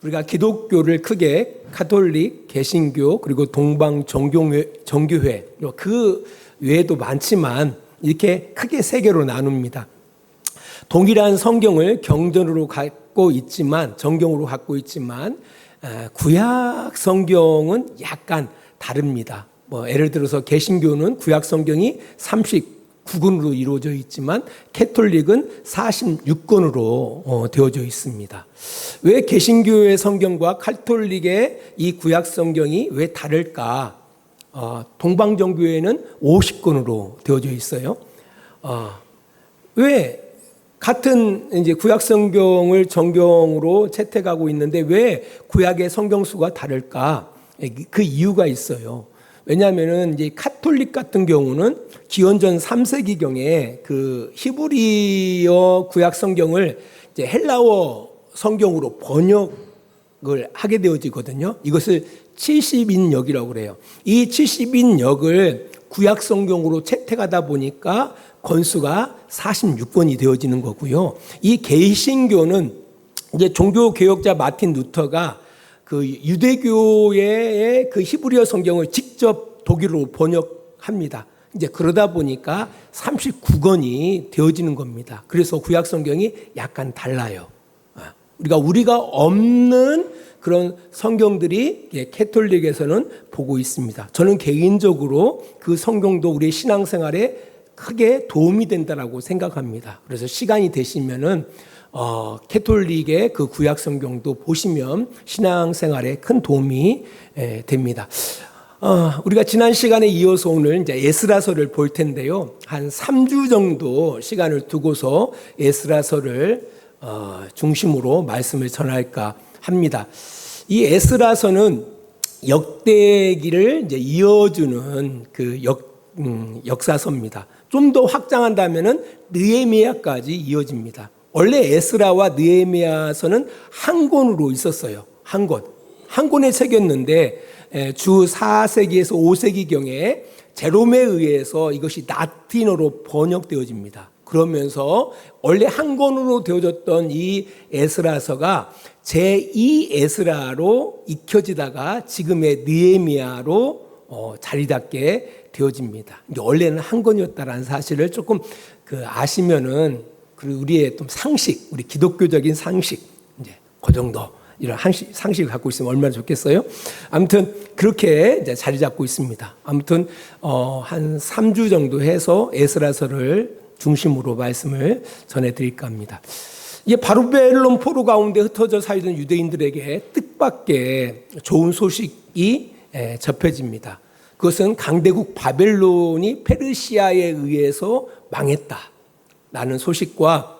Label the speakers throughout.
Speaker 1: 우리가 기독교를 크게 가톨릭, 개신교, 그리고 동방 정교회 그 외에도 많지만 이렇게 크게 세 개로 나눕니다. 동일한 성경을 정경으로 갖고 있지만 구약 성경은 약간 다릅니다. 예를 들어서 개신교는 구약 성경이 39권으로 이루어져 있지만 캐톨릭은 46권으로 되어져 있습니다. 왜 개신교의 성경과 가톨릭의 이 구약 성경이 왜 다를까? 동방정교회는 50권으로 되어져 있어요. 왜 같은 이제 구약 성경을 정경으로 채택하고 있는데 왜 구약의 성경수가 다를까? 그 이유가 있어요. 왜냐하면은 이제 카톨릭 같은 경우는 기원전 3세기경에 그 히브리어 구약 성경을 이제 헬라어 성경으로 번역을 하게 되어지거든요. 이것을 70인역이라고 그래요. 이 70인역을 구약 성경으로 채택하다 보니까 권수가 46권이 되어지는 거고요. 이 개신교는 이제 종교 개혁자 마틴 루터가 그 유대교의 그 히브리어 성경을 직접 독일어로 번역합니다. 이제 그러다 보니까 39권이 되어지는 겁니다. 그래서 구약 성경이 약간 달라요. 우리가 없는 그런 성경들이 캐톨릭에서는 보고 있습니다. 저는 개인적으로 그 성경도 우리의 신앙생활에 크게 도움이 된다라고 생각합니다. 그래서 시간이 되시면은 캐톨릭의 그 구약 성경도 보시면 신앙생활에 큰 도움이 됩니다. 우리가 지난 시간에 이어서 오늘 이제 에스라서를 볼 텐데요. 한 3주 정도 시간을 두고서 에스라서를 중심으로 말씀을 전할까 합니다. 이 에스라서는 역대기를 이제 이어주는 그 역사서입니다. 좀 더 확장한다면은 느헤미야까지 이어집니다. 원래 에스라와 느헤미야서는 한 권으로 있었어요. 한 권에 책이었는데 주 4세기에서 5세기경에 제롬에 의해서 이것이 라틴어로 번역되어집니다. 그러면서 원래 한 권으로 되어졌던 이 에스라서가 제2 에스라로 익혀지다가 지금의 느헤미야로 자리 잡게 되어집니다. 원래는 한 권이었다라는 사실을 조금 아시면은 우리의 좀 상식, 우리 기독교적인 상식, 이제 그 정도 이런 상식을 갖고 있으면 얼마나 좋겠어요? 아무튼 그렇게 이제 자리 잡고 있습니다. 아무튼 한 3주 정도 해서 에스라서를 중심으로 말씀을 전해드릴까 합니다. 이게 바벨론 포로 가운데 흩어져 살던 유대인들에게 뜻밖의 좋은 소식이 접해집니다. 그것은 강대국 바벨론이 페르시아에 의해서 망했다라는 소식과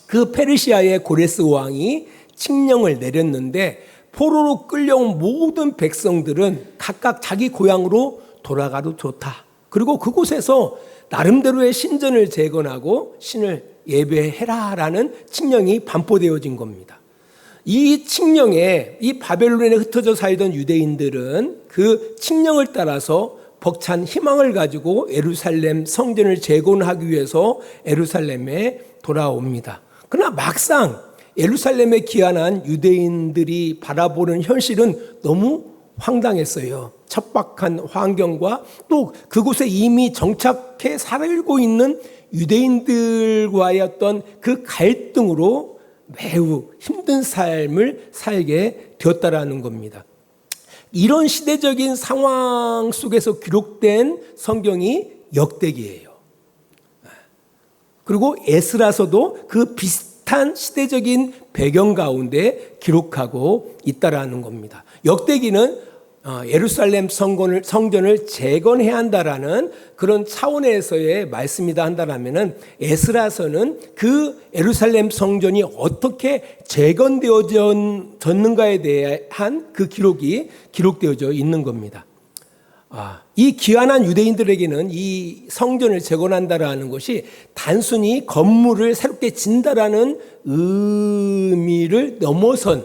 Speaker 1: 그 페르시아의 고레스 왕이 칙령을 내렸는데 포로로 끌려온 모든 백성들은 각각 자기 고향으로 돌아가도 좋다. 그리고 그곳에서 나름대로의 신전을 재건하고 신을 예배해라라는 칙령이 반포되어진 겁니다. 이 칙령에 이 바벨론에 흩어져 살던 유대인들은 그 칙령을 따라서 벅찬 희망을 가지고 예루살렘 성전을 재건하기 위해서 예루살렘에 돌아옵니다. 그러나 막상 예루살렘에 귀환한 유대인들이 바라보는 현실은 너무 황당했어요. 척박한 환경과 또 그곳에 이미 정착해 살고 있는 유대인들과의 어떤 그 갈등으로 매우 힘든 삶을 살게 되었다라는 겁니다. 이런 시대적인 상황 속에서 기록된 성경이 역대기예요. 그리고 에스라서도 그 비슷한 시대적인 배경 가운데 기록하고 있다라는 겁니다. 역대기는 예루살렘 성전을 재건해야 한다라는 그런 차원에서의 말씀이다 한다라면은 에스라서는 그 예루살렘 성전이 어떻게 재건되어졌는가에 대한 그 기록이 기록되어져 있는 겁니다. 이 귀환한 유대인들에게는 이 성전을 재건한다라는 것이 단순히 건물을 새롭게 진다라는 의미를 넘어선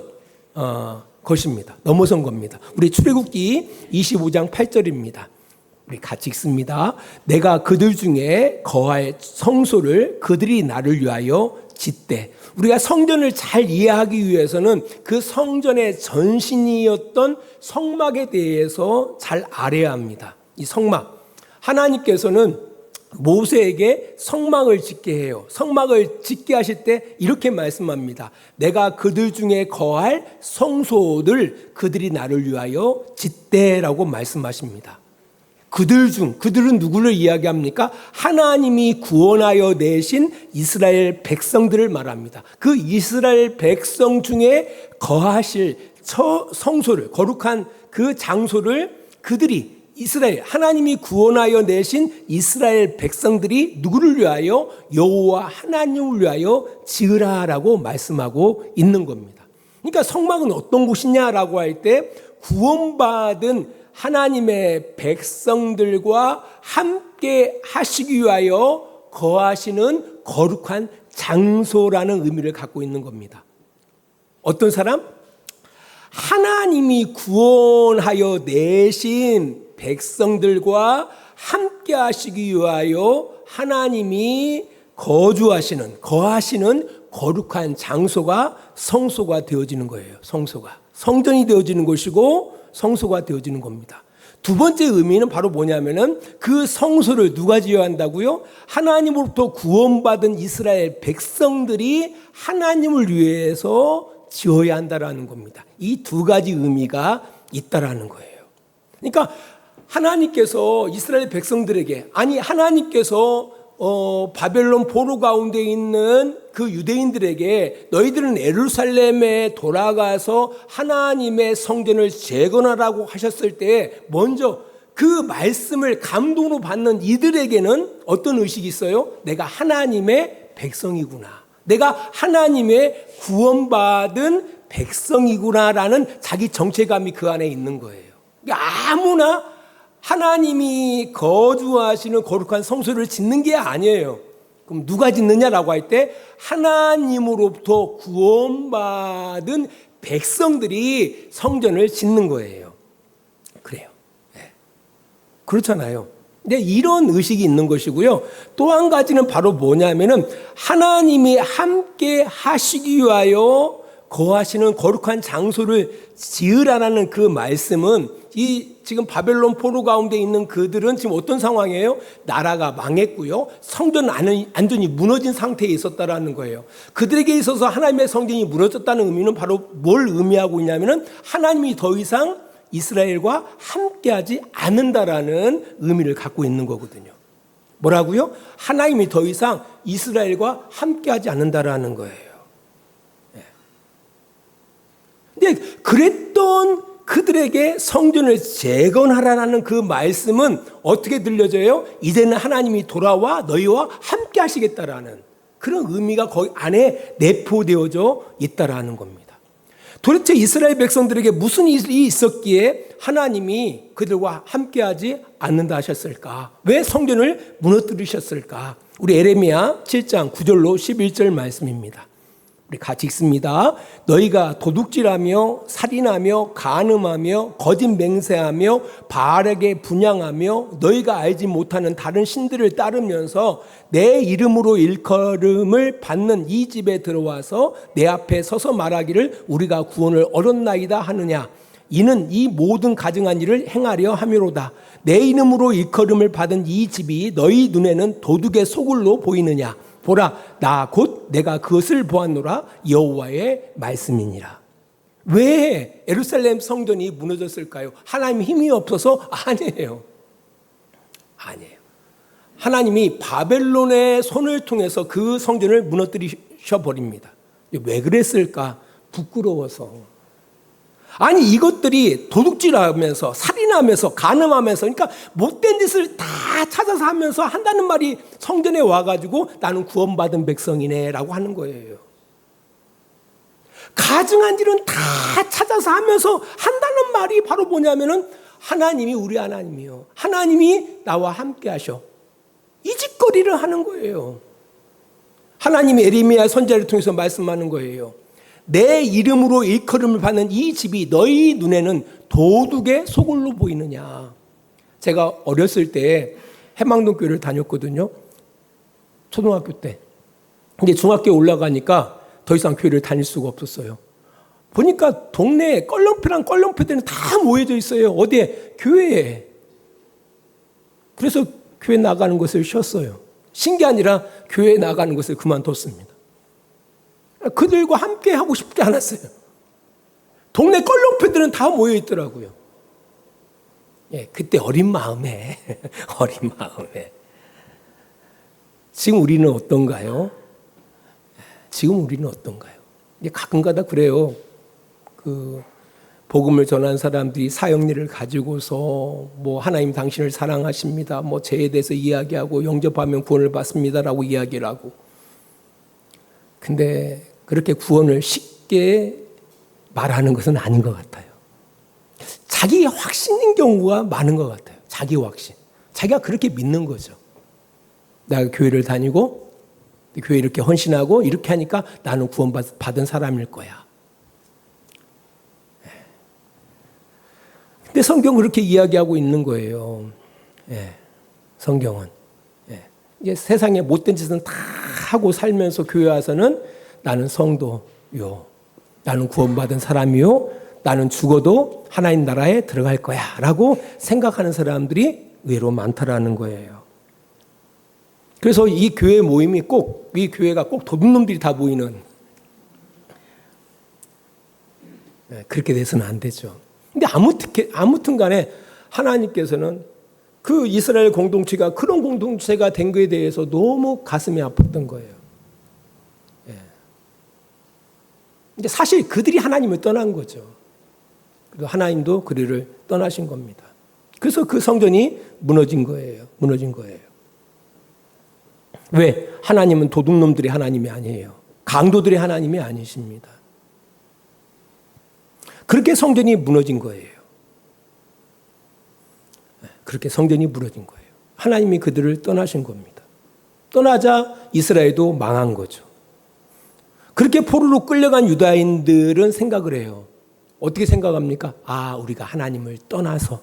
Speaker 1: 것입니다. 넘어선 겁니다. 우리 출애굽기 25장 8절입니다. 우리 같이 읽습니다. 내가 그들 중에 거할 성소를 그들이 나를 위하여 짓되. 우리가 성전을 잘 이해하기 위해서는 그 성전의 전신이었던 성막에 대해서 잘 알아야 합니다. 이 성막, 하나님께서는 모세에게 성막을 짓게 해요. 성막을 짓게 하실 때 이렇게 말씀합니다. 내가 그들 중에 거할 성소를 그들이 나를 위하여 짓되라고 말씀하십니다. 그들은 누구를 이야기합니까? 하나님이 구원하여 내신 이스라엘 백성들을 말합니다. 그 이스라엘 백성 중에 거하실 성소를, 거룩한 그 장소를 그들이, 하나님이 구원하여 내신 이스라엘 백성들이 누구를 위하여? 여호와 하나님을 위하여 지으라라고 말씀하고 있는 겁니다. 그러니까 성막은 어떤 곳이냐라고 할 때 구원받은 하나님의 백성들과 함께 하시기 위하여 거하시는 거룩한 장소라는 의미를 갖고 있는 겁니다. 어떤 사람? 하나님이 구원하여 내신 백성들과 함께 하시기 위하여 하나님이 거하시는 거룩한 장소가 성소가 되어지는 거예요. 성전이 되어지는 것이고 성소가 되어지는 겁니다. 두 번째 의미는 바로 뭐냐면은 그 성소를 누가 지어야 한다고요? 하나님으로부터 구원받은 이스라엘 백성들이 하나님을 위해서 지어야 한다라는 겁니다. 이 두 가지 의미가 있다라는 거예요. 그러니까 하나님께서 이스라엘 백성들에게, 하나님께서 바벨론 포로 가운데 있는 그 유대인들에게 너희들은 예루살렘에 돌아가서 하나님의 성전을 재건하라고 하셨을 때 먼저 그 말씀을 감동으로 받는 이들에게는 어떤 의식이 있어요? 내가 하나님의 백성이구나. 내가 하나님의 구원받은 백성이구나라는 자기 정체감이 그 안에 있는 거예요. 아무나 하나님이 거주하시는 거룩한 성소를 짓는 게 아니에요. 그럼 누가 짓느냐라고 할 때 하나님으로부터 구원받은 백성들이 성전을 짓는 거예요. 그래요. 네. 그렇잖아요. 근데 이런 의식이 있는 것이고요. 또 한 가지는 바로 뭐냐면은 하나님이 함께 하시기 위하여 거하시는 거룩한 장소를 지으라는 그 말씀은 이 지금 바벨론 포로 가운데 있는 그들은 지금 어떤 상황이에요? 나라가 망했고요. 성전 완전히 무너진 상태에 있었다라는 거예요. 그들에게 있어서 하나님의 성전이 무너졌다는 의미는 바로 뭘 의미하고 있냐면은 하나님이 더 이상 이스라엘과 함께하지 않는다라는 의미를 갖고 있는 거거든요. 뭐라고요? 하나님이 더 이상 이스라엘과 함께하지 않는다라는 거예요. 근데 그랬던 그들에게 성전을 재건하라는 그 말씀은 어떻게 들려져요? 이제는 하나님이 돌아와 너희와 함께 하시겠다라는 그런 의미가 거기 안에 내포되어져 있다라는 겁니다. 도대체 이스라엘 백성들에게 무슨 일이 있었기에 하나님이 그들과 함께하지 않는다 하셨을까? 왜 성전을 무너뜨리셨을까? 우리 에레미야 7장 9절로 11절 말씀입니다. 우리 같이 읽습니다. 너희가 도둑질하며 살인하며 간음하며 거짓 맹세하며 바알에게 분향하며 너희가 알지 못하는 다른 신들을 따르면서 내 이름으로 일컬음을 받는 이 집에 들어와서 내 앞에 서서 말하기를 우리가 구원을 얻었나이다 하느냐. 이는 이 모든 가증한 일을 행하려 함이로다. 내 이름으로 일컬음을 받은 이 집이 너희 눈에는 도둑의 소굴로 보이느냐. 보라, 나 곧 내가 그것을 보았노라. 여호와의 말씀이니라. 왜 예루살렘 성전이 무너졌을까요? 하나님 힘이 없어서? 아니에요. 하나님이 바벨론의 손을 통해서 그 성전을 무너뜨리셔 버립니다. 왜 그랬을까? 부끄러워서. 이것들이 도둑질하면서 살인하면서 간음하면서 그러니까 못된 짓을 다 찾아서 하면서 한다는 말이 성전에 와가지고 나는 구원받은 백성이네 라고 하는 거예요. 가증한 일은 다 찾아서 하면서 한다는 말이 바로 뭐냐면은 하나님이 우리 하나님이요. 하나님이 나와 함께 하셔. 이 짓거리를 하는 거예요. 하나님이 에레미야 선지자를 통해서 말씀하는 거예요. 내 이름으로 일컬음을 받는 이 집이 너희 눈에는 도둑의 소굴로 보이느냐. 제가 어렸을 때 해망동 교회를 다녔거든요. 초등학교 때. 근데 중학교에 올라가니까 더 이상 교회를 다닐 수가 없었어요. 보니까 동네에 껄렁표랑 껄렁표들은 다 모여져 있어요. 어디에? 교회에. 그래서 교회 나가는 것을 쉬었어요. 쉰 게 아니라 교회 나가는 것을 그만뒀습니다. 그들과 함께 하고 싶지 않았어요. 동네 껄렁표들은 다 모여 있더라고요. 예, 그때 어린 마음에 어린 마음에. 지금 우리는 어떤가요? 지금 우리는 어떤가요? 가끔가다 그래요. 그 복음을 전한 사람들이 사역리를 가지고서 뭐 하나님 당신을 사랑하십니다. 뭐 죄에 대해서 이야기하고 영접하면 구원을 받습니다라고 이야기를 하고. 근데 그렇게 구원을 쉽게 말하는 것은 아닌 것 같아요. 자기 확신인 경우가 많은 것 같아요. 자기 확신. 자기가 그렇게 믿는 거죠. 내가 교회를 다니고 교회 이렇게 헌신하고 이렇게 하니까 나는 구원받은 사람일 거야. 근데 성경은 그렇게 이야기하고 있는 거예요. 예, 성경은. 예, 이제 세상에 못된 짓은 다 하고 살면서 교회 와서는 나는 성도요. 나는 구원받은 사람이요. 나는 죽어도 하나님 나라에 들어갈 거야. 라고 생각하는 사람들이 의외로 많다라는 거예요. 그래서 이 교회 모임이 꼭, 이 교회가 꼭 도둑놈들이 다 모이는, 그렇게 돼서는 안 되죠. 근데 아무튼 간에 하나님께서는 그 이스라엘 공동체가 그런 공동체가 된 것에 대해서 너무 가슴이 아팠던 거예요. 근데 사실 그들이 하나님을 떠난 거죠. 그리고 하나님도 그들을 떠나신 겁니다. 그래서 그 성전이 무너진 거예요. 무너진 거예요. 왜? 하나님은 도둑놈들이 하나님이 아니에요. 강도들이 하나님이 아니십니다. 그렇게 성전이 무너진 거예요. 그렇게 성전이 무너진 거예요. 하나님이 그들을 떠나신 겁니다. 떠나자 이스라엘도 망한 거죠. 그렇게 포로로 끌려간 유다인들은 생각을 해요. 어떻게 생각합니까? 아, 우리가 하나님을 떠나서,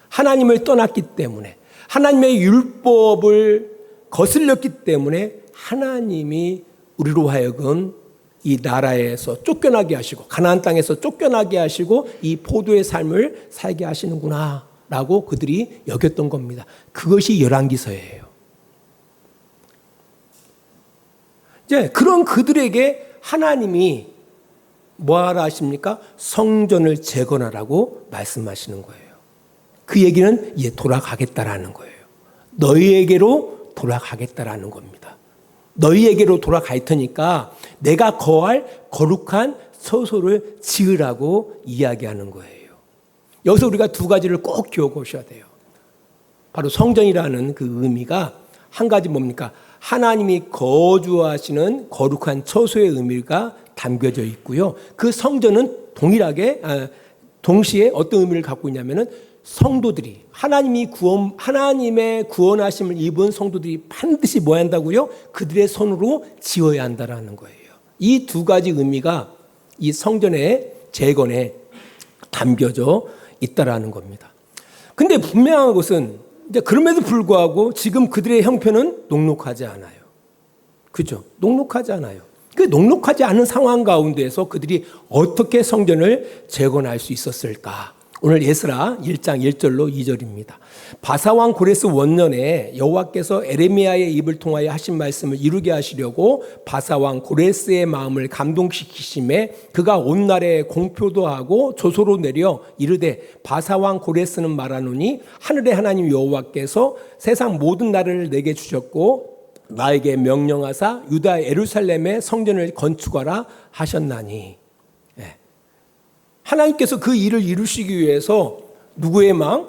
Speaker 1: 하나님을 떠났기 때문에, 하나님의 율법을 거슬렸기 때문에 하나님이 우리로 하여금 이 나라에서 쫓겨나게 하시고 가나안 땅에서 쫓겨나게 하시고 이 포도의 삶을 살게 하시는구나 라고 그들이 여겼던 겁니다. 그것이 열왕기서예요. 이제 그런 그들에게 하나님이 뭐하라 하십니까? 성전을 재건하라고 말씀하시는 거예요. 그 얘기는 이제 돌아가겠다라는 거예요. 너희에게로 돌아가겠다라는 겁니다. 너희에게로 돌아갈 테니까 내가 거할 거룩한 처소를 지으라고 이야기하는 거예요. 여기서 우리가 두 가지를 꼭 기억하셔야 돼요. 바로 성전이라는 그 의미가 한 가지 뭡니까? 하나님이 거주하시는 거룩한 처소의 의미가 담겨져 있고요. 그 성전은 동시에 어떤 의미를 갖고 있냐면은 성도들이 하나님의 구원하심을 입은 성도들이 반드시 뭐 한다고요? 그들의 손으로 지어야 한다라는 거예요. 이 두 가지 의미가 이 성전의 재건에 담겨져 있다라는 겁니다. 근데 분명한 것은 이제 그럼에도 불구하고 지금 그들의 형편은 녹록하지 않아요. 그죠? 녹록하지 않아요. 그 녹록하지 않은 상황 가운데에서 그들이 어떻게 성전을 재건할 수 있었을까? 오늘 에스라 1장 1절로 2절입니다. 바사왕 고레스 원년에 여호와께서 에레미야의 입을 통하여 하신 말씀을 이루게 하시려고 바사왕 고레스의 마음을 감동시키심에 그가 온 날에 공표도 하고 조소로 내려 이르되 바사왕 고레스는 말하노니 하늘의 하나님 여호와께서 세상 모든 나라를 내게 주셨고 나에게 명령하사 유다 예루살렘의 성전을 건축하라 하셨나니. 하나님께서 그 일을 이루시기 위해서 누구의 마음?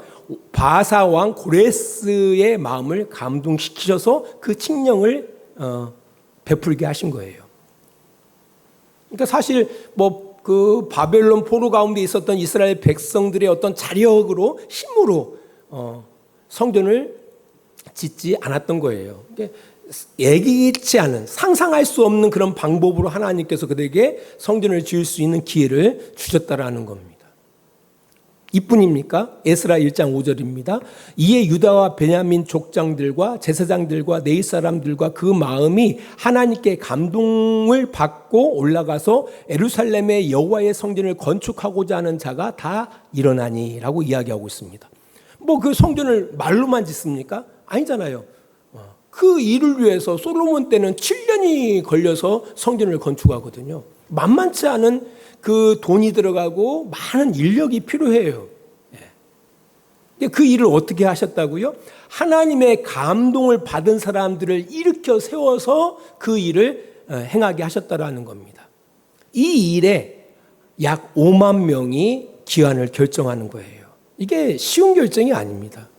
Speaker 1: 바사 왕 고레스의 마음을 감동시키셔서 그 칙령을 베풀게 하신 거예요. 그러니까 사실 그 바벨론 포로 가운데 있었던 이스라엘 백성들의 어떤 자력으로 힘으로 성전을 짓지 않았던 거예요. 예기치 않은 상상할 수 없는 그런 방법으로 하나님께서 그들에게 성전을 지을 수 있는 기회를 주셨다라는 겁니다. 이뿐입니까? 에스라 1장 5절입니다. 이에 유다와 베냐민 족장들과 제사장들과 네이 사람들과 그 마음이 하나님께 감동을 받고 올라가서 예루살렘의 여호와의 성전을 건축하고자 하는 자가 다 일어나니라고 이야기하고 있습니다. 뭐 그 성전을 말로만 짓습니까? 아니잖아요. 그 일을 위해서 솔로몬 때는 7년이 걸려서 성전을 건축하거든요. 만만치 않은 그 돈이 들어가고 많은 인력이 필요해요. 그 일을 어떻게 하셨다고요? 하나님의 감동을 받은 사람들을 일으켜 세워서 그 일을 행하게 하셨다라는 겁니다. 이 일에 약 5만 명이 기한을 결정하는 거예요. 이게 쉬운 결정이 아닙니다.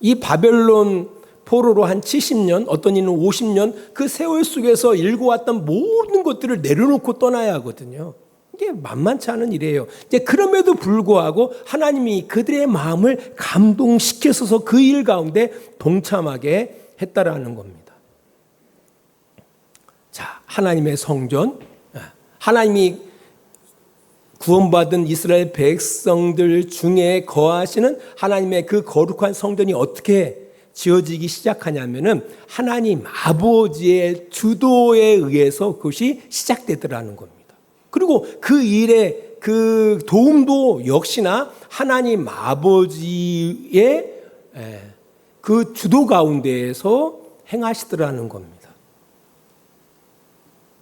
Speaker 1: 이 바벨론 포로로 한 70년, 어떤 이는 50년 그 세월 속에서 일궈왔던 모든 것들을 내려놓고 떠나야 하거든요. 이게 만만치 않은 일이에요. 이제 그럼에도 불구하고 하나님이 그들의 마음을 감동시켜서 그 일 가운데 동참하게 했다라는 겁니다. 자, 하나님의 성전, 하나님이 구원받은 이스라엘 백성들 중에 거하시는 하나님의 그 거룩한 성전이 어떻게 지어지기 시작하냐면은 하나님 아버지의 주도에 의해서 그것이 시작되더라는 겁니다. 그리고 그 일의 그 도움도 역시나 하나님 아버지의 그 주도 가운데에서 행하시더라는 겁니다.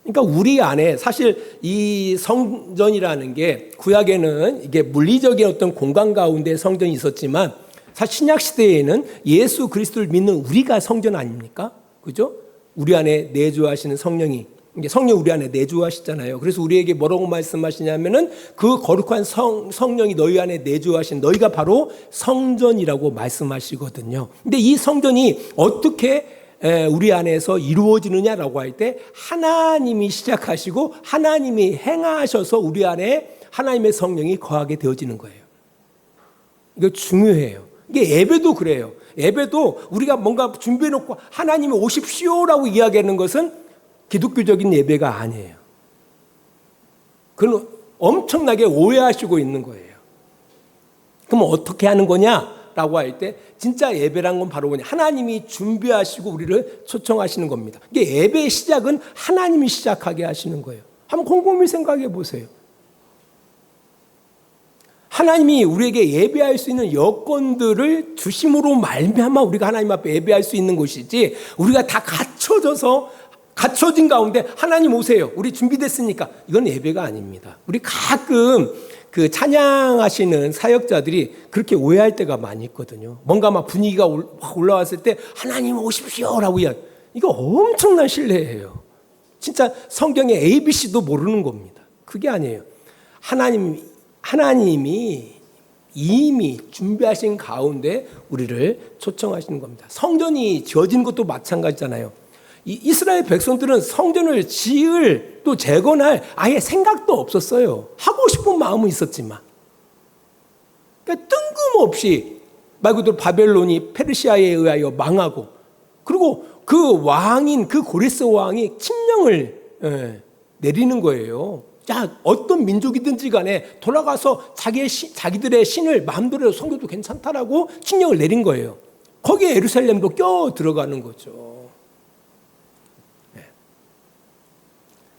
Speaker 1: 그러니까 우리 안에 사실 이 성전이라는 게 구약에는 이게 물리적인 어떤 공간 가운데 성전이 있었지만 사실 신약 시대에는 예수 그리스도를 믿는 우리가 성전 아닙니까? 그죠? 우리 안에 내주하시는 성령이 성령 우리 안에 내주하시잖아요. 그래서 우리에게 뭐라고 말씀하시냐면은 그 거룩한 성령이 너희 안에 내주하신 너희가 바로 성전이라고 말씀하시거든요. 근데 이 성전이 어떻게 우리 안에서 이루어지느냐라고 할 때 하나님이 시작하시고 하나님이 행하셔서 우리 안에 하나님의 성령이 거하게 되어지는 거예요. 이거 중요해요. 이게 예배도 그래요. 예배도 우리가 뭔가 준비해놓고 하나님이 오십시오라고 이야기하는 것은 기독교적인 예배가 아니에요. 그건 엄청나게 오해하시고 있는 거예요. 그럼 어떻게 하는 거냐라고 할 때 진짜 예배란 건 바로 뭐냐? 하나님이 준비하시고 우리를 초청하시는 겁니다. 이게 예배의 시작은 하나님이 시작하게 하시는 거예요. 한번 곰곰이 생각해 보세요. 하나님이 우리에게 예배할 수 있는 여건들을 주심으로 말미암아 우리가 하나님 앞에 예배할 수 있는 것이지 우리가 다 갖춰진 가운데 하나님 오세요. 우리 준비됐으니까 이건 예배가 아닙니다. 우리 가끔 그 찬양하시는 사역자들이 그렇게 오해할 때가 많이 있거든요. 뭔가 막 분위기가 확 올라왔을 때 하나님 오십시오라고 이야기. 이거 엄청난 신뢰예요. 진짜 성경의 ABC도 모르는 겁니다. 그게 아니에요. 하나님이 이미 준비하신 가운데 우리를 초청하시는 겁니다. 성전이 지어진 것도 마찬가지잖아요. 이스라엘 백성들은 성전을 지을 또 재건할 아예 생각도 없었어요. 하고 싶은 마음은 있었지만. 그러니까 뜬금없이 말 그대로 바벨론이 페르시아에 의하여 망하고 그리고 그 왕인 그 고레스 왕이 칙령을 내리는 거예요. 자, 어떤 민족이든지 간에 돌아가서 자기들의 신을 마음대로 섬겨도 괜찮다라고 칙령을 내린 거예요. 거기에 예루살렘도 껴 들어가는 거죠.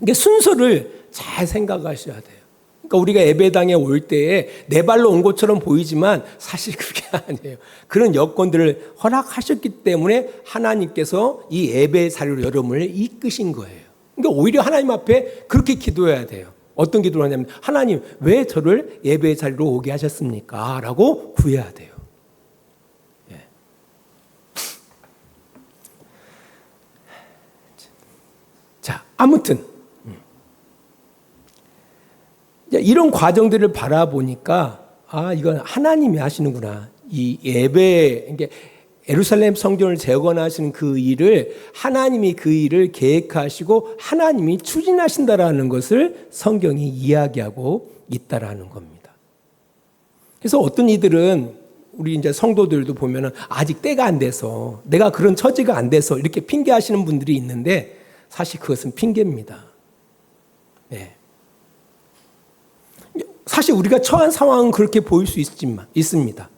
Speaker 1: 이게 순서를 잘 생각하셔야 돼요. 그러니까 우리가 예배당에 올 때에 내 발로 온 것처럼 보이지만 사실 그게 아니에요. 그런 여건들을 허락하셨기 때문에 하나님께서 이 예배 자리로 여러분을 이끄신 거예요. 그러니까 오히려 하나님 앞에 그렇게 기도해야 돼요. 어떤 기도를 하냐면 하나님 왜 저를 예배 자리로 오게 하셨습니까? 라고 구해야 돼요. 자, 아무튼 이런 과정들을 바라보니까 이건 하나님이 하시는구나. 이 예배, 그러니까 예루살렘 성전을 재건하시는 그 일을 하나님이 그 일을 계획하시고 하나님이 추진하신다라는 것을 성경이 이야기하고 있다라는 겁니다. 그래서 어떤 이들은 우리 이제 성도들도 보면은 아직 때가 안 돼서 내가 그런 처지가 안 돼서 이렇게 핑계하시는 분들이 있는데 사실 그것은 핑계입니다. 네. 사실 우리가 처한 상황은 그렇게 보일 수 있습니다.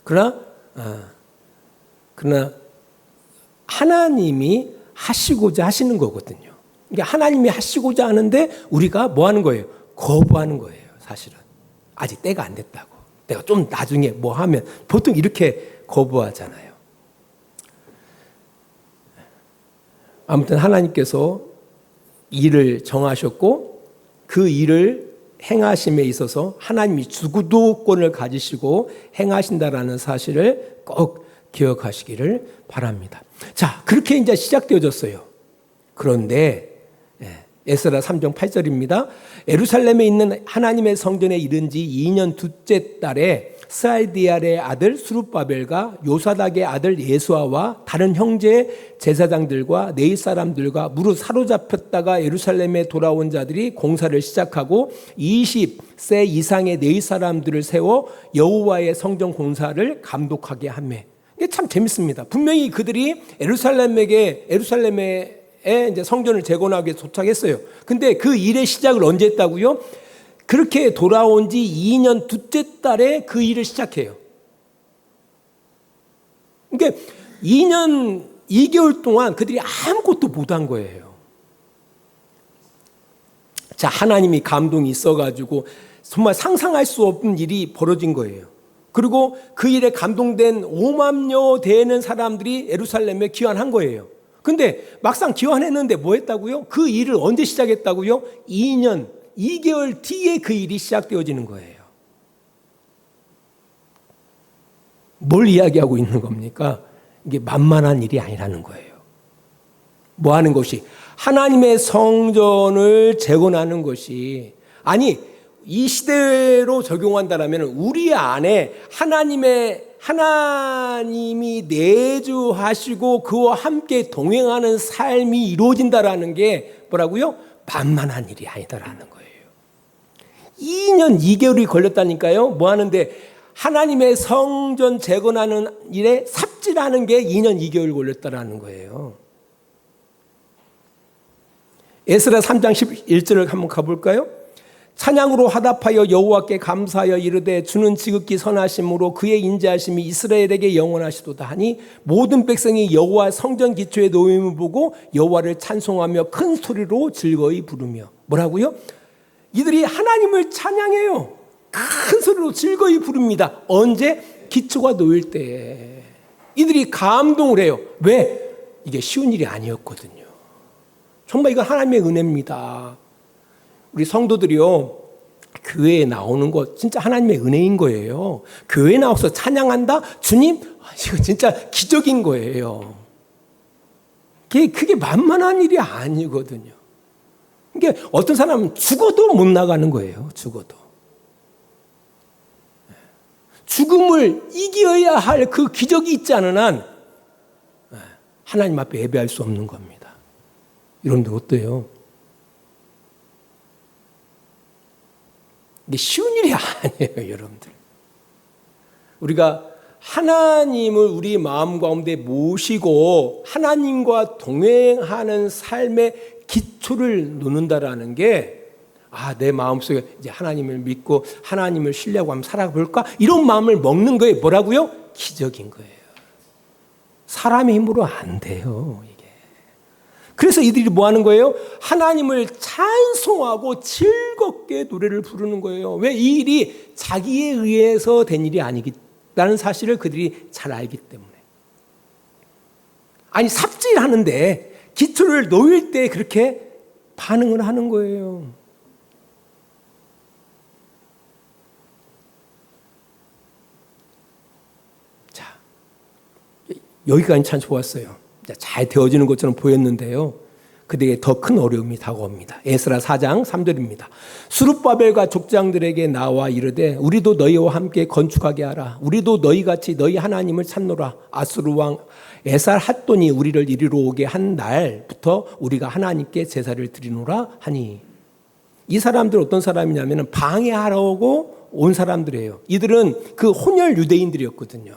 Speaker 1: 그러나 하나님이 하시고자 하시는 거거든요. 그러니까 하나님이 하시고자 하는데 우리가 뭐 하는 거예요? 거부하는 거예요, 사실은. 아직 때가 안 됐다고. 내가 좀 나중에 뭐 하면 보통 이렇게 거부하잖아요. 아무튼 하나님께서 일을 정하셨고 그 일을 행하심에 있어서 하나님이 주도권을 가지시고 행하신다라는 사실을 꼭 기억하시기를 바랍니다. 자, 그렇게 이제 시작되어졌어요. 그런데 에스라 3장 8절입니다. 예루살렘에 있는 하나님의 성전에 이른 지 2년 둘째 달에 스알디엘의 아들 스룹바벨과 요사닥의 아들 예수아와 다른 형제 제사장들과 네이 사람들과 무릇 사로잡혔다가 예루살렘에 돌아온 자들이 공사를 시작하고 20세 이상의 네이 사람들을 세워 여호와의 성전 공사를 감독하게 하며, 이게 참 재밌습니다. 분명히 그들이 예루살렘에 이제 성전을 재건하기 위해 도착했어요. 근데 그 일의 시작을 언제 했다고요? 그렇게 돌아온 지 2년 둘째 달에 그 일을 시작해요. 그러니까 2년 2개월 동안 그들이 아무것도 못한 거예요. 자, 하나님이 감동이 있어가지고 정말 상상할 수 없는 일이 벌어진 거예요. 그리고 그 일에 감동된 5만여 되는 사람들이 예루살렘에 귀환한 거예요. 근데 막상 귀환했는데 뭐 했다고요? 그 일을 언제 시작했다고요? 2년 2개월 뒤에 그 일이 시작되어지는 거예요. 뭘 이야기하고 있는 겁니까? 이게 만만한 일이 아니라는 거예요. 뭐 하는 것이? 하나님의 성전을 재건하는 것이, 아니 이 시대로 적용한다면 우리 안에 하나님이 내주하시고 그와 함께 동행하는 삶이 이루어진다라는 게 뭐라고요? 만만한 일이 아니다라는 거예요. 2년 2개월이 걸렸다니까요. 뭐 하는데? 하나님의 성전 재건하는 일에 삽질하는 게 2년 2개월 걸렸다라는 거예요. 에스라 3장 11절을 한번 가볼까요? 찬양으로 화답하여 여호와께 감사하여 이르되 주는 지극히 선하심으로 그의 인자하심이 이스라엘에게 영원하시도다 하니 모든 백성이 여호와 성전 기초에 놓임을 보고 여호와를 찬송하며 큰 소리로 즐거이 부르며, 뭐라고요? 이들이 하나님을 찬양해요. 큰 소리로 즐거이 부릅니다. 언제? 기초가 놓일 때에. 이들이 감동을 해요. 왜? 이게 쉬운 일이 아니었거든요. 정말 이건 하나님의 은혜입니다. 우리 성도들이요, 교회에 나오는 거 진짜 하나님의 은혜인 거예요. 교회에 나와서 찬양한다? 주님, 이거 진짜 기적인 거예요. 그게 만만한 일이 아니거든요. 그러니까 어떤 사람은 죽어도 못 나가는 거예요. 죽어도. 죽음을 이겨야 할 그 기적이 있지 않은 한 하나님 앞에 예배할 수 없는 겁니다. 여러분들 어때요? 이게 쉬운 일이 아니에요, 여러분들. 우리가 하나님을 우리 마음 가운데 모시고 하나님과 동행하는 삶의 기초를 놓는다라는 게, 내 마음속에 이제 하나님을 믿고 하나님을 신뢰하고 한번 살아볼까? 이런 마음을 먹는 거에 뭐라고요? 기적인 거예요. 사람의 힘으로 안 돼요, 이게. 그래서 이들이 뭐 하는 거예요? 하나님을 찬송하고 즐겁게 노래를 부르는 거예요. 왜? 이 일이 자기에 의해서 된 일이 아니라는 사실을 그들이 잘 알기 때문에. 아니, 삽질하는데 기초를 놓일 때 그렇게 반응을 하는 거예요. 자, 여기까지 참 좋았어요. 잘 되어지는 것처럼 보였는데요. 그들에게 더 큰 어려움이 다가옵니다. 에스라 4장 3절입니다. 스룹바벨과 족장들에게 나와 이르되 우리도 너희와 함께 건축하게 하라. 우리도 너희같이 너희 하나님을 찾노라. 아수르 왕 에살핫돈이 우리를 이리로 오게 한 날부터 우리가 하나님께 제사를 드리노라 하니. 이 사람들 어떤 사람이냐면 방해하려고 온 사람들이에요. 이들은 그 혼혈 유대인들이었거든요.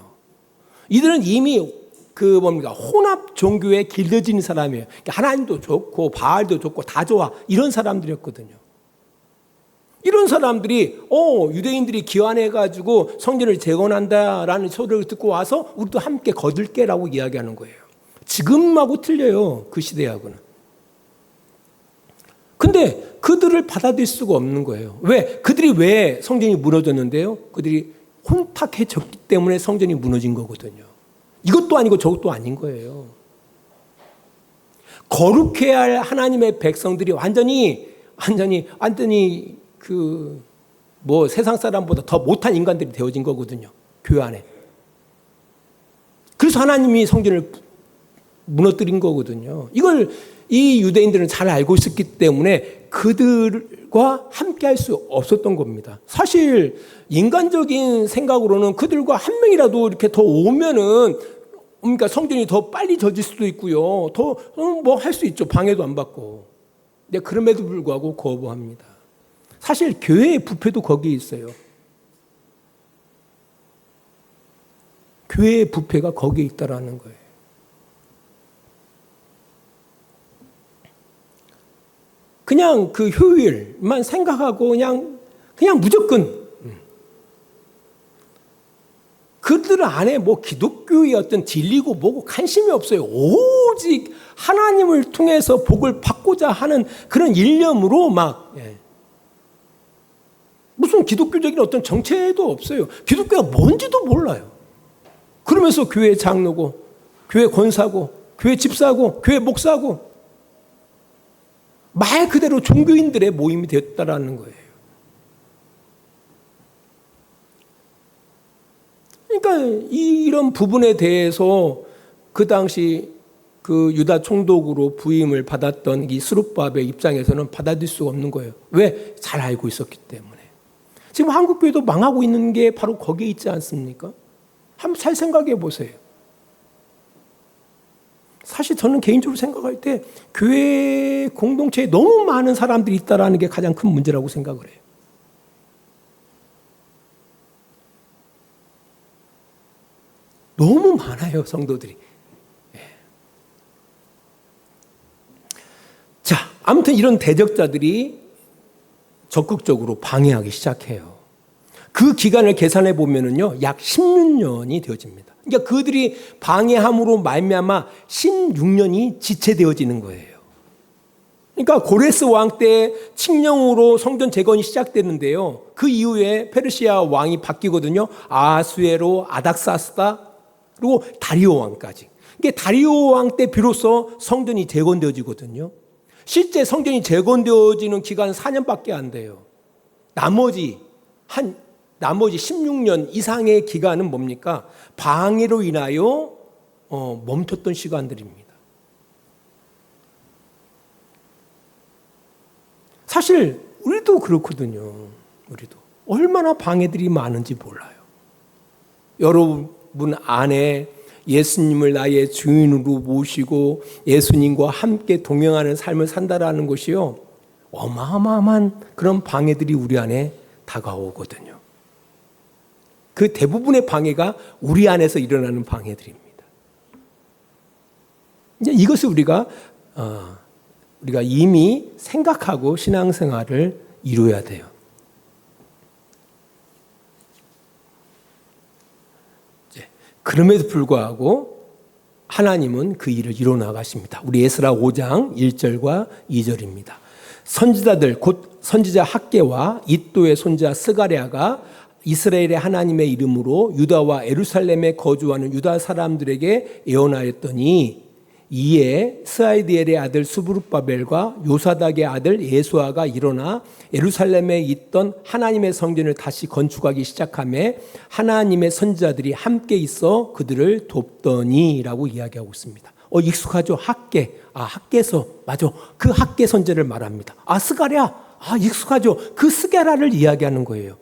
Speaker 1: 이들은 이미 혼합 종교에 길들여진 사람이에요. 그러니까 하나님도 좋고 바알도 좋고 다 좋아, 이런 사람들이었거든요. 이런 사람들이 유대인들이 기환해가지고 성전을 재건한다라는 소리를 듣고 와서 우리도 함께 거둘게라고 이야기하는 거예요. 지금하고 틀려요. 그 시대하고는. 근데 그들을 받아들일 수가 없는 거예요. 왜? 그들이 왜 성전이 무너졌는데요? 그들이 혼탁해졌기 때문에 성전이 무너진 거거든요. 이것도 아니고 저것도 아닌 거예요. 거룩해야 할 하나님의 백성들이 완전히 세상 사람보다 더 못한 인간들이 되어진 거거든요. 교회 안에. 그래서 하나님이 성전을 무너뜨린 거거든요. 이걸 이 유대인들은 잘 알고 있었기 때문에 그들과 함께 할 수 없었던 겁니다. 사실 인간적인 생각으로는 그들과 한 명이라도 이렇게 더 오면은 그러니까 성전이 더 빨리 젖을 수도 있고요. 더 뭐 할 수 있죠. 방해도 안 받고. 근데 그럼에도 불구하고 거부합니다. 사실 교회의 부패도 거기에 있어요. 교회의 부패가 거기에 있다라는 거예요. 그냥 그 효율만 생각하고 그냥 무조건 그들 안에 뭐 기독교의 어떤 진리고 뭐고 관심이 없어요. 오직 하나님을 통해서 복을 받고자 하는 그런 일념으로 무슨 기독교적인 어떤 정체도 없어요. 기독교가 뭔지도 몰라요. 그러면서 교회 장로고, 교회 권사고, 교회 집사고, 교회 목사고, 말 그대로 종교인들의 모임이 되었다라는 거예요. 그러니까 이런 부분에 대해서 그 당시 그 유다 총독으로 부임을 받았던 이 스룹바벨 입장에서는 받아들일 수가 없는 거예요. 왜? 잘 알고 있었기 때문에. 지금 한국교회도 망하고 있는 게 바로 거기에 있지 않습니까? 한번 잘 생각해 보세요. 사실 저는 개인적으로 생각할 때 교회 공동체에 너무 많은 사람들이 있다는 게 가장 큰 문제라고 생각을 해요. 너무 많아요, 성도들이. 자, 아무튼 이런 대적자들이 적극적으로 방해하기 시작해요. 그 기간을 계산해 보면은요, 약 16년이 되어집니다. 그러니까 그들이 방해함으로 말미암아 16년이 지체되어지는 거예요. 그러니까 고레스 왕 때 칙령으로 성전 재건이 시작되는데요. 그 이후에 페르시아 왕이 바뀌거든요. 아하수에로, 아닥사스다, 그리고 다리오 왕까지. 이게 다리오 왕 때 비로소 성전이 재건되어지거든요. 실제 성전이 재건되어지는 기간은 4년밖에 안 돼요. 나머지 16년 이상의 기간은 뭡니까? 방해로 인하여 멈췄던 시간들입니다. 사실 우리도 그렇거든요. 우리도 얼마나 방해들이 많은지 몰라요. 여러분 안에 예수님을 나의 주인으로 모시고 예수님과 함께 동행하는 삶을 산다라는 것이요, 어마어마한 그런 방해들이 우리 안에 다가오거든요. 그 대부분의 방해가 우리 안에서 일어나는 방해들입니다. 이제 이것을 우리가 이미 생각하고 신앙생활을 이루어야 돼요. 그럼에도 불구하고 하나님은 그 일을 이뤄나가십니다. 우리 에스라 5장 1절과 2절입니다. 선지자들 곧 선지자 학개와 이도의 손자 스가랴가 이스라엘의 하나님의 이름으로 유다와 예루살렘에 거주하는 유다 사람들에게 예언하였더니 이에 스아이디엘의 아들 스부르바벨과 요사닥의 아들 예수아가 일어나 예루살렘에 있던 하나님의 성전을 다시 건축하기 시작하며 하나님의 선지자들이 함께 있어 그들을 돕더니라고 이야기하고 있습니다. 익숙하죠? 학개. 학개서. 맞아. 그 학개 선지를 말합니다. 스가랴. 익숙하죠? 그 스가랴를 이야기하는 거예요.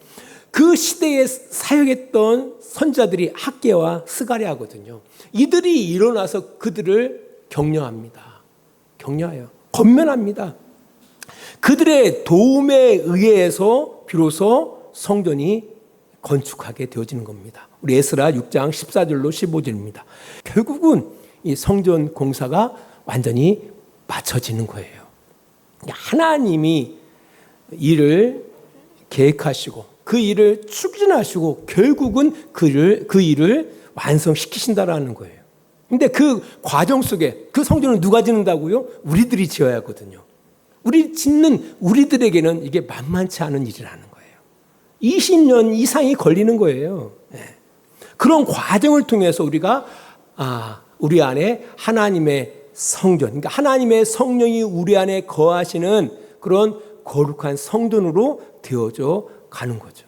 Speaker 1: 그 시대에 사역했던 선지자들이 학개와 스가랴거든요. 이들이 일어나서 그들을 격려합니다. 격려해요. 권면합니다. 그들의 도움에 의해서 비로소 성전이 건축하게 되어지는 겁니다. 우리 에스라 6장 14절로 15절입니다. 결국은 이 성전 공사가 완전히 마쳐지는 거예요. 하나님이 일을 계획하시고 그 일을 추진하시고 결국은 그 일을 완성시키신다라는 거예요. 근데 그 과정 속에 그 성전을 누가 짓는다고요? 우리들이 지어야 하거든요. 우리들에게는 이게 만만치 않은 일이라는 거예요. 20년 이상이 걸리는 거예요. 그런 과정을 통해서 우리가 우리 안에 하나님의 성전, 그러니까 하나님의 성령이 우리 안에 거하시는 그런 거룩한 성전으로 되어져 가는 거죠.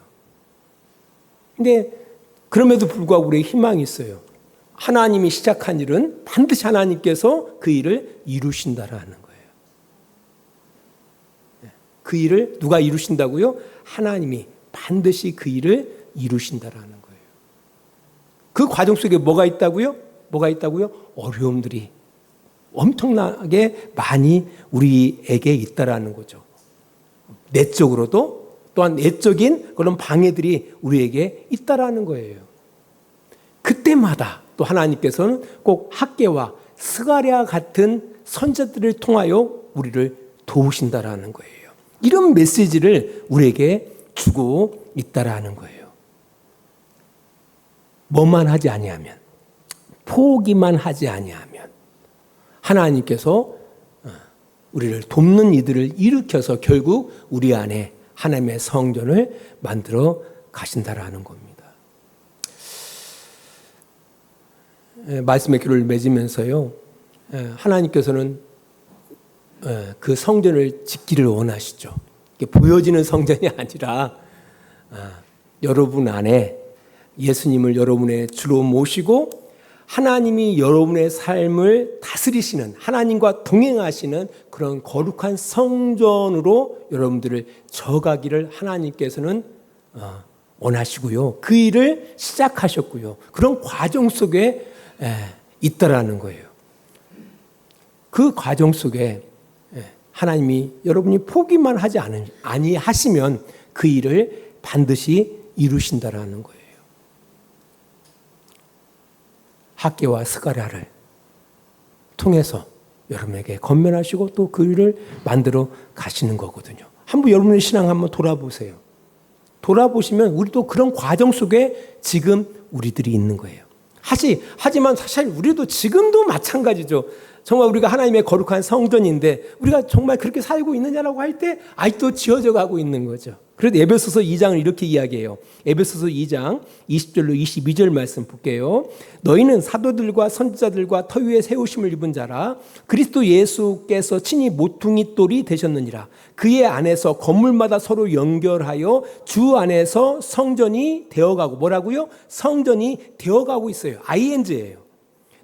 Speaker 1: 근데 그럼에도 불구하고 우리의 희망이 있어요. 하나님이 시작한 일은 반드시 하나님께서 그 일을 이루신다라는 거예요. 그 일을 누가 이루신다고요? 하나님이 반드시 그 일을 이루신다라는 거예요. 그 과정 속에 뭐가 있다고요? 어려움들이 엄청나게 많이 우리에게 있다라는 거죠. 내적으로도 또한 내적인 그런 방해들이 우리에게 있다라는 거예요. 그때마다 또 하나님께서는 꼭 학개와 스가랴 같은 선지자들을 통하여 우리를 도우신다라는 거예요. 이런 메시지를 우리에게 주고 있다라는 거예요. 뭐만 하지 아니하면, 포기만 하지 아니하면 하나님께서 우리를 돕는 이들을 일으켜서 결국 우리 안에 하나님의 성전을 만들어 가신다라는 겁니다. 말씀의 귀를 맺으면서요, 하나님께서는 그 성전을 짓기를 원하시죠. 보여지는 성전이 아니라 여러분 안에 예수님을 여러분의 주로 모시고 하나님이 여러분의 삶을 다스리시는, 하나님과 동행하시는 그런 거룩한 성전으로 여러분들을 저어가기를 하나님께서는 원하시고요. 그 일을 시작하셨고요. 그런 과정 속에 있다라는 거예요. 그 과정 속에 하나님이 여러분이 포기만 하지 아니하시면 그 일을 반드시 이루신다라는 거예요. 학개와 스가랴를 통해서 여러분에게 권면하시고 또 그 일을 만들어 가시는 거거든요. 한번 여러분의 신앙 한번 돌아보세요. 돌아보시면 우리도 그런 과정 속에 지금 우리들이 있는 거예요. 하지만 사실 우리도 지금도 마찬가지죠. 정말 우리가 하나님의 거룩한 성전인데 우리가 정말 그렇게 살고 있느냐라고 할 때 아직도 지어져 가고 있는 거죠. 그래서 에베소서 2장을 이렇게 이야기해요. 에베소서 2장 20절로 22절 말씀 볼게요. 너희는 사도들과 선지자들과 터 위에 세우심을 입은 자라. 그리스도 예수께서 친히 모퉁이 돌이 되셨느니라. 그의 안에서 건물마다 서로 연결하여 주 안에서 성전이 되어가고, 뭐라고요? 성전이 되어가고 있어요. ING예요.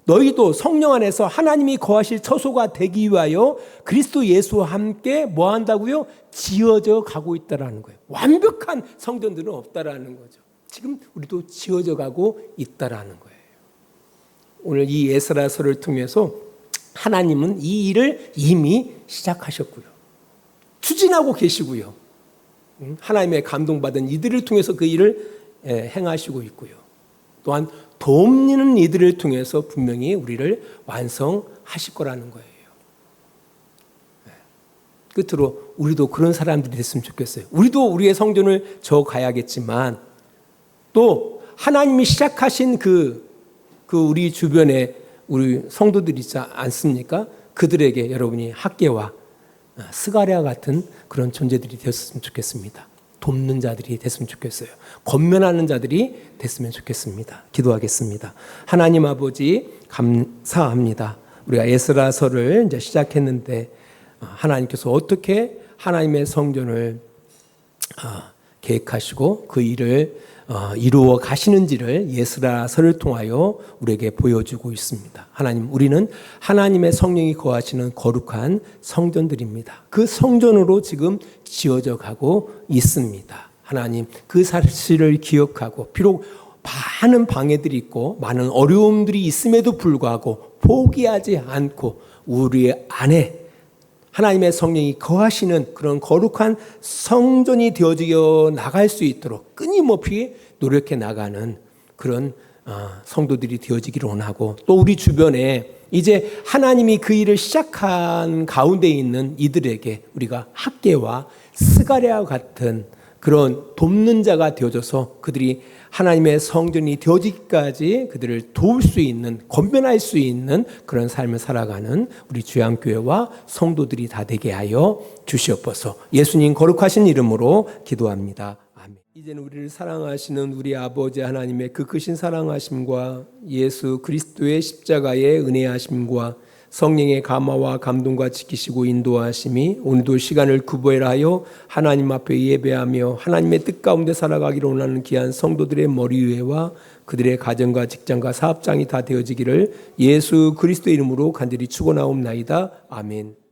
Speaker 1: 너희도 성령 안에서 하나님이 거하실 처소가 되기 위하여 그리스도 예수와 함께 뭐 한다고요? 지어져 가고 있다라는 거예요. 완벽한 성전들은 없다라는 거죠. 지금 우리도 지어져 가고 있다라는 거예요. 오늘 이 에스라서를 통해서 하나님은 이 일을 이미 시작하셨고요. 추진하고 계시고요. 하나님의 감동받은 이들을 통해서 그 일을 행하시고 있고요. 또한 돕는 이들을 통해서 분명히 우리를 완성하실 거라는 거예요. 끝으로 우리도 그런 사람들이 됐으면 좋겠어요. 우리도 우리의 성전을 저어가야겠지만 또 하나님이 시작하신 그 우리 주변에 우리 성도들이 있지 않습니까? 그들에게 여러분이 학개와 스가랴 같은 그런 존재들이 되었으면 좋겠습니다. 돕는 자들이 됐으면 좋겠어요. 권면하는 자들이 됐으면 좋겠습니다. 기도하겠습니다. 하나님 아버지 감사합니다. 우리가 에스라서를 이제 시작했는데 하나님께서 어떻게 하나님의 성전을 계획하시고 그 일을 이루어 가시는지를 에스라서를 통하여 우리에게 보여주고 있습니다. 하나님, 우리는 하나님의 성령이 거하시는 거룩한 성전들입니다. 그 성전으로 지금 지어져 가고 있습니다. 하나님, 그 사실을 기억하고 비록 많은 방해들이 있고 많은 어려움들이 있음에도 불구하고 포기하지 않고 우리 안에 하나님의 성령이 거하시는 그런 거룩한 성전이 되어져 나갈 수 있도록 끊임없이 노력해 나가는 그런 성도들이 되어지기를 원하고, 또 우리 주변에 이제 하나님이 그 일을 시작한 가운데 있는 이들에게 우리가 학개와 스가랴와 같은 그런 돕는 자가 되어져서 그들이 하나님의 성전이 되어지기까지 그들을 도울 수 있는, 권면할 수 있는 그런 삶을 살아가는 우리 주양교회와 성도들이 다 되게 하여 주시옵소서. 예수님 거룩하신 이름으로 기도합니다. 아멘. 이제는 우리를 사랑하시는 우리 아버지 하나님의 그 크신 사랑하심과 예수 그리스도의 십자가의 은혜하심과 성령의 감화와 감동과 지키시고 인도하심이 오늘도 시간을 구별하여 하나님 앞에 예배하며 하나님의 뜻 가운데 살아가기를 원하는 귀한 성도들의 머리 위에와 그들의 가정과 직장과 사업장이 다 되어지기를 예수 그리스도 이름으로 간절히 축원하옵나이다. 아멘.